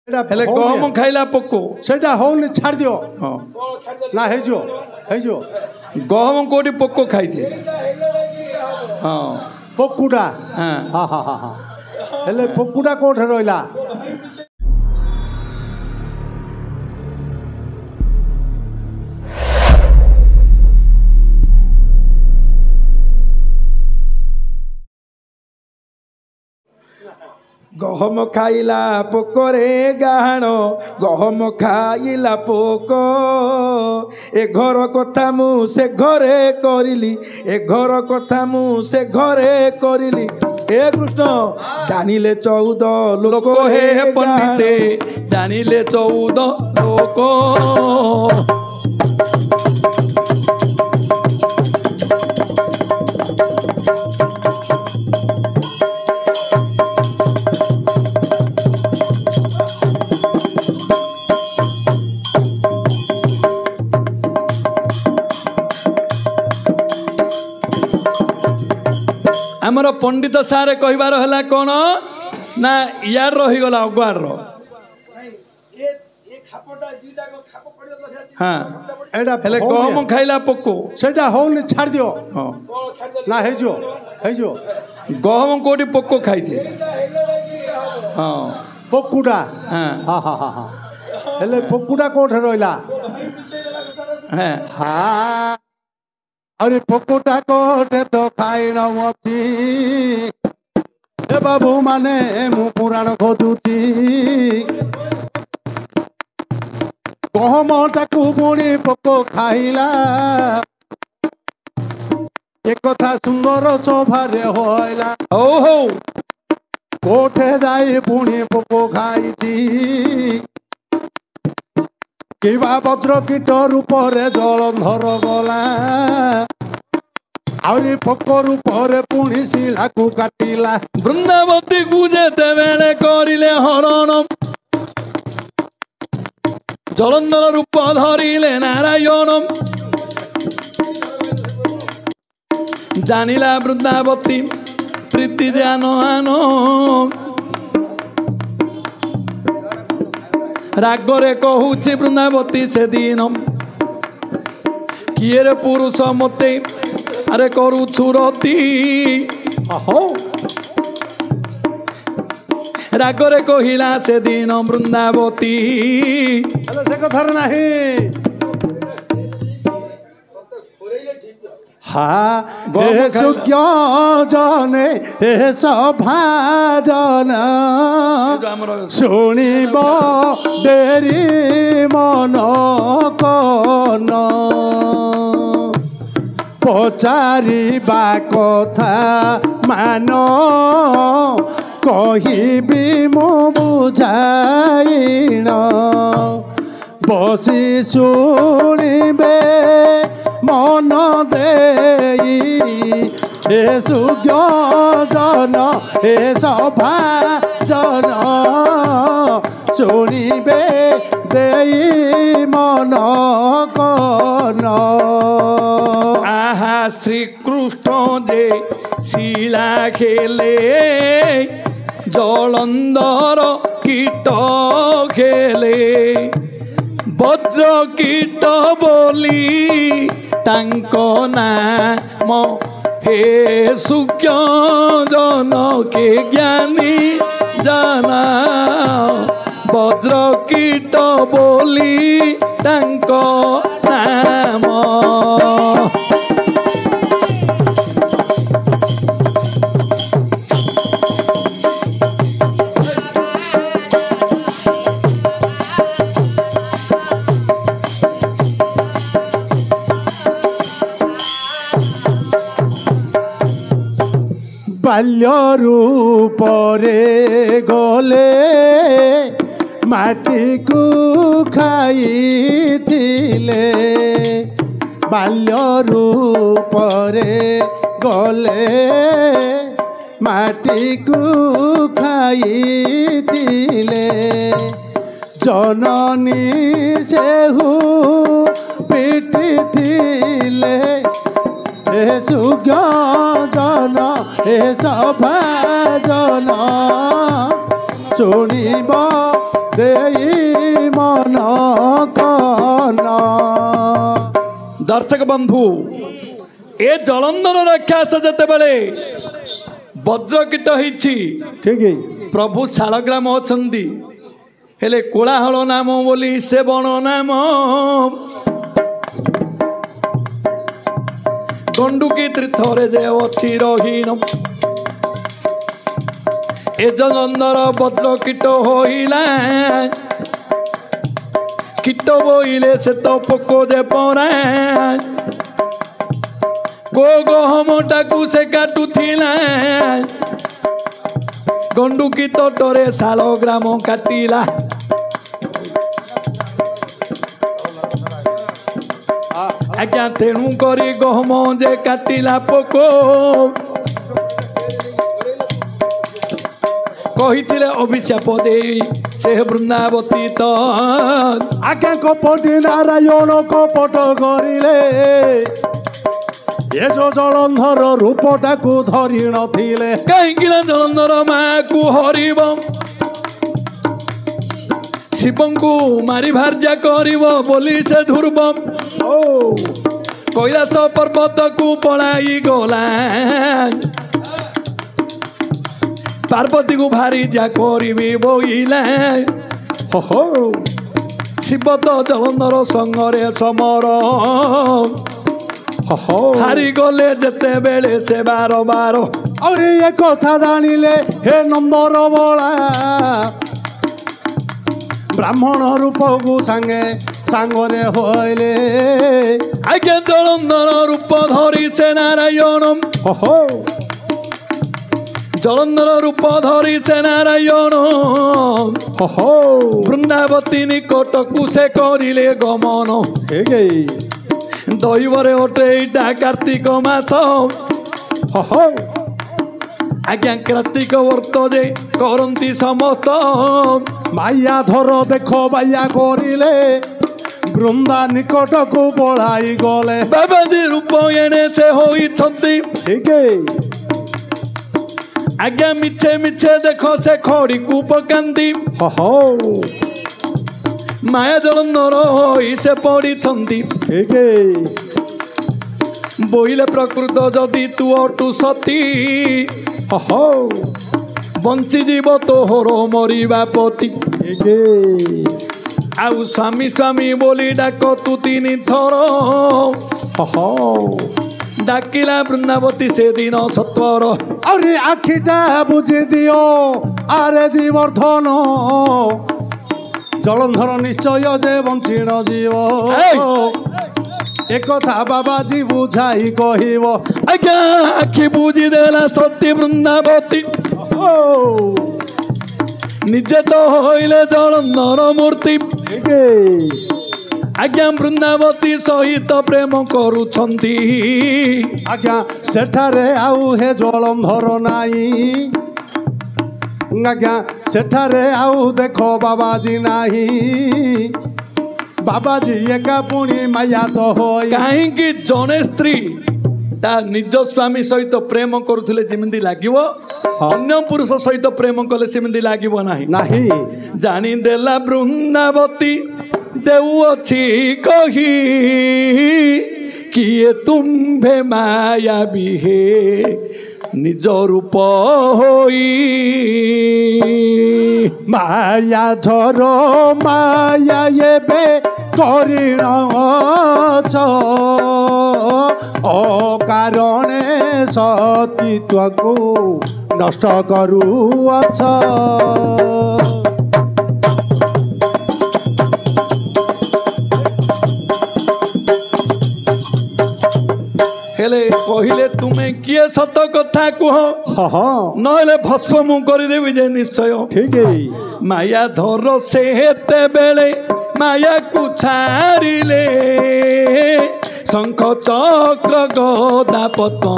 हेले गहम खाइला पोको सेटा होउनी छाड़ दियो हां ना हे जो गहम कोडी पोको खाइ छे हां पोकुडा हां हां हां हां हेले पोकुडा कोठे रहला गहम खाइला पोकरे गाहण गहम खाइला पोक ए घर कथा मु से घरे करिली ए घर कथा मु से घरे करिली हे कृष्ण जानिले 14 लोक हे पंडिते जानिले 14 लोक आमर पंडित सारे कहबार है कौन ना यार रहीगला अगुआर हाँ हेले गहम खाइला पोको सेटा होउनी छाड़ दियो हाँ ना हे जो गहम कोडी पोको खाइ छे हाँ पोकुडा हाँ हां हां हां हेले पोकुडा कोठे रहला हाँ हां अरे पोकुडा कोठे तो खाई न मती ए बाबू माने मु पुराण खोजुती गहमटाकू पुणी पोको खाइला एक कथा सुंदर सभारे होइला ओ हो कोठे जाई पुणी पोको खाइची किबा भद्र कीट रूपरे जलंधर गला आउरी पोको रूपरे पुणी शिलाकू काटिला वृंदावती को जेते बेले करिले हरण जलंधर रूप धरिले नारायण जानिला वृंदावती प्रीति जान आनो रागरे कहूची वृंदावती से दिन किए रे पुरुष मते अरे करू छुरती अहो रागरे कहिला से दिन वृंदावती हेलो से कथार नाही हाँ हे सुज्ञ जने हे सभाजन शुणिब डेरी मन कन पचारिबा कथा मान कहिबी मु बुझाइण बसी शुणिबे मन देई हे सुज्ञ जन हे सभा जन शुणिबे देई मन कन आहा श्री कृष्ण जे शिला खेले जलंधर कीट खेले वज्र कीट बोली तांको नाम हे सुज्ञ जन के ज्ञानी जाना वज्र कीट बोली तांको नाम बाल्य रूपरे गले माटी को खाइथिले बाल्य रूपरे गले माटी को खाइथिले जननी सेहु पिटिथिले हे सुज्ञ जन हे सभा जन शुणिब देई मन कन। दर्शक बंधु ए जलंधर राक्षस जते बेले वज्रकीट होइछि ठीक है प्रभु शालग्राम अछंदी हेले कोलाहल नाम बोली से बण नाम गंडुकी तीर्थरे जे अछि रहीन ए जलंधर वज्रकीट होइला कीट बोइले से तो पोको जे परा को गहमटाकू से काटुथिला गंडुकी तटरे शालग्राम काटिला आज्ञा तेणु करी गहम जे काटिला पोको कहिथिले अभिशाप देई से वृंदावती तो आज्ञा कपटी नारायण कपट करिले ये जो जलंधर रूपटा को धरी नथिले कहीं जलंधर माँ को हरिब शिवं को मारी भारजा करिब बोली से ध्रुव कैलास पर्वत को पड़ाई गला पार्वती को भारी जा करी बोइला हो शिव तो जलंधर संगरे समर हारी गले जेते बेले से बार बार और ये कथा जानिले हे नंदर बला ब्राह्मण रूप को सांगे सांगरे होइले आज्ञा जलंधर रूप धरी से नारायण हो जलंधर रूप धरी से नारायण हो वृंदावती निकट को से करिले गमन ठीक है दैवरे अटेटा कार्तिक मास हो आज्ञा कार्तिक व्रत जे करती समस्त माया धर देखो माया करिले वृंदा निकट को पढ़ाई गले बाबाजी रूप एने से होइछंती ठीक है आज्ञा मिछे मिछे देखो से खड़ी को पकांती हो माया जलंधर होई से पड़ीछंती ठीक है बोइले प्रकृत जदि तू अटु सती हो बंची जीव तोहर मरिबा पति ठीक है आउ स्वामी स्वामी बोली डाक तू 3 थर हो डाकिला वृंदावती से दिन सत्वर अरे आखिटा बुझी दियो आरे जीवर्धन जलंधर निश्चय जे बंचिण जीव एक था बाबाजी बुझाई कहिब आज्ञा आखि बुझी देला सती वृंदावती निजे तो होइले जलंधर मूर्ति आज्ञा वृंदावती सहित प्रेम करुछंती आज्ञा सेठारे आउ हे जलंधर नाई आज्ञा सेठारे आउ देखो बाबाजी नाही बाबाजी एका पुणी माया तो होई कहीं जने स्त्री ता निज स्वामी सहित प्रेम करुथिले जेमिति लागिवो अन्य पुरुष सहित प्रेम कले सेमिति लागिवो नाही नाही जानी देला वृंदावती देउ अछि कही किए तुम्भे माया बिहे निज रूप होई माया धर माया एबे करिण अकारणे सतीत्व को नष्ट करुअछ हेले कहिले तुमे किए सत कथा कुह नहले भस्म मु करदेवी जे निश्चय ठीक है माया धर से हेते बेले माया को छाड़िले शंख चक्र गदा पद्म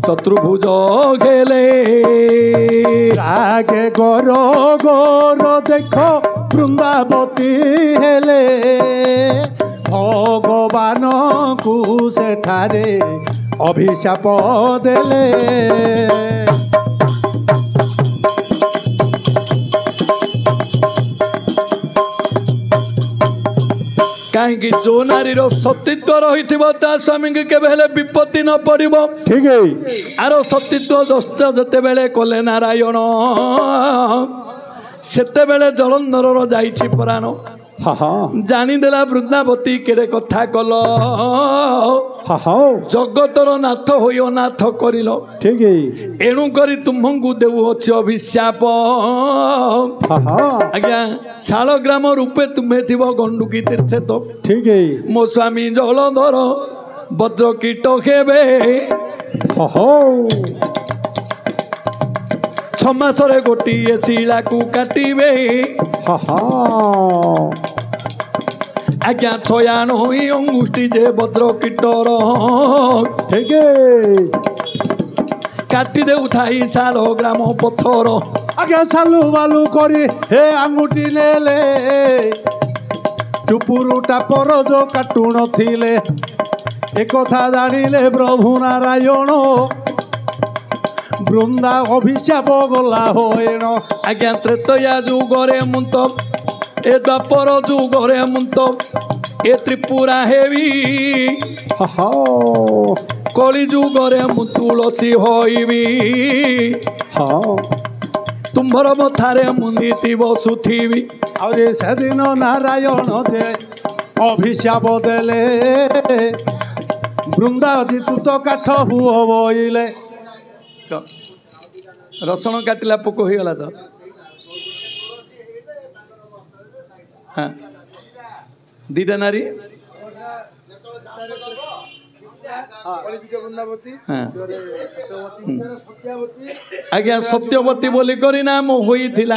चतुर्भुज घेले आगे गोर गोर देखो वृंदावती हेले भगवान को सेठारे अभिशाप देले कहीं जो नारी सतीत्व रही ता स्वामी के केवे विपत्ति न पड़ो ठीक है आर सतीत्व जस्ट जिते बेले कले नारायण सेते बेले जलंधर जाइछि प्राण हाँ हाँ जानीदेला वृंदावती केड़े कथा कल हाँ हाँ जगतर नाथ हो नाथ करिल ठीक है एणु करी तुमको देऊ अच्छे अभिशाप हाँ हाँ आज्ञा शालग्राम रूपे तुम्हें थी गंडुकी तीर्थे तो ठीक है मो स्वामी जलधर भद्र कीट हेबे हाँ हाँ छमासरे गोटे शिला को काटिबे हाँ हाँ आज्ञा छयान हुई अंगुष्ठी जे भद्र कीटर ठीक है काटी दे उठाई शालग्राम पत्थर आगे चालू बालू करी हे आंगुठी नेले टुपुरुटा पर जो काटू नथिले एक कथा जानिले प्रभु नारायण बृंदा अभिशाप गला होएण आज्ञा त्रेतया जुगरे मुंत ए द्वापर जुगरे मुंत ए त्रिपुरा हेवी कली जुगरे मु तुलसी होइबी हाँ तुम्भर मथारे मुंदिति बसुथिबी और सेदिन नारायण जे अभिशाप देले बृंदा तू तो काठ हुओ बोइले रसण काटिला पोक हो गला तो हाँ दीटा नारी हाँ आज्ञा सत्यवती बोली करी नाम होइथिला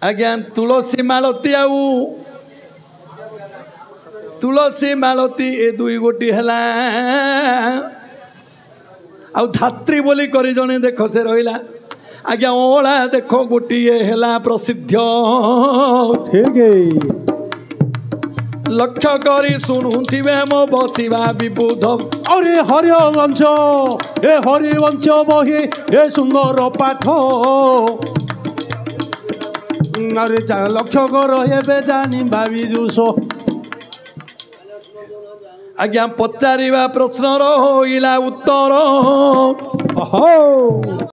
आज्ञा तुलसी मालती आउ तुलसी मालती ए दुई गोटी है आ धात्री बोली करी जने देख से रहिला आज्ञा ओला देख गोटे है प्रसिद्ध ठीक है लक्ष्य करी शुणुथिबे मो बसिवा विबुध अरे हरिवंश ए हरिवंश बही ए सुंदर पाठ अरे लक्ष्य कर एबे जानी भावी जुस आज्ञा पचारिबा प्रश्नर होइला उत्तर